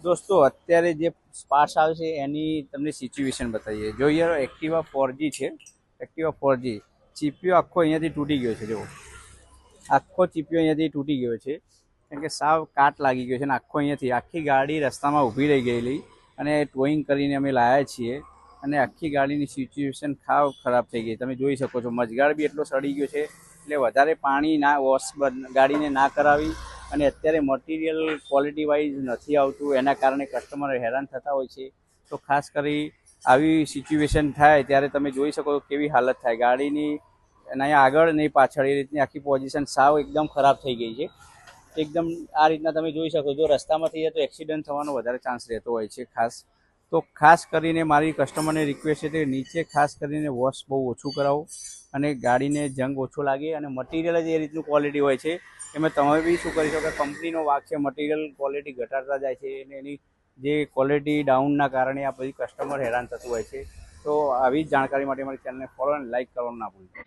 દોસ્તો અત્યારે જે પાર્ટ્સ આવશે એની તમને સિચ્યુએશન બતાવીએ. જોઈએ એક્ટિવા 4G છે. એક્ટિવા 4G ચીપિયો આખો અહીંયાથી તૂટી ગયો છે. જુઓ, આખો ચીપિયો અહીંયાથી તૂટી ગયો છે, કેમ કે સાવ કાટ લાગી ગયો છે ને આખો અહીંયાથી આખી ગાડી રસ્તામાં ઊભી રહી ગયેલી અને ટોઈંગ કરીને અમે લાવ્યા છીએ અને આખી ગાડીની સિચ્યુએશન ખાવ ખરાબ થઈ ગઈ. તમે જોઈ શકો છો, મજગાડ બી એટલો સડી ગયો છે. એટલે વધારે પાણી ના વોશ ગાડીને ના કરાવી. અને અત્યારે મટીરિયલ ક્વોલિટી વાઇઝ નથી આવતું, એના કારણે કસ્ટમર હેરાન થતા હોય છે. તો ખાસ કરી આવી સિચ્યુએશન થાય ત્યારે તમે જોઈ શકો છો કેવી હાલત થાય ગાડીની, નહીં આગળ નહીં પાછળ, એ રીતની આખી પોઝિશન સાવ એકદમ ખરાબ થઈ ગઈ છે. એકદમ આ રીતના તમે જોઈ શકો છો. રસ્તામાં થઈ જાય તો એક્સિડન્ટ થવાનો વધારે ચાન્સ રહેતો હોય છે. ખાસ કરીને મારી કસ્ટમરને રિક્વેસ્ટ છે કે નીચે ખાસ કરીને વોશ બહુ ઓછું કરાવો અને ગાડીને જંગ ઓછો લાગે. અને મટીરિયલ જ એ રીતનું ક્વોલિટી હોય છે. એમાં તમે બી શું કરી શકો, કંપનીનો વાંક છે, મટીરિયલ ક્વોલિટી ઘટાડતા જાય છે અને એની જે ક્વોલિટી ડાઉનના કારણે આ બધી કસ્ટમર હેરાન થતું હોય છે. તો આવી જ જાણકારી માટે મારી ચેનલને ફોલો અને લાઇક કરવાનું ના ભૂલતા.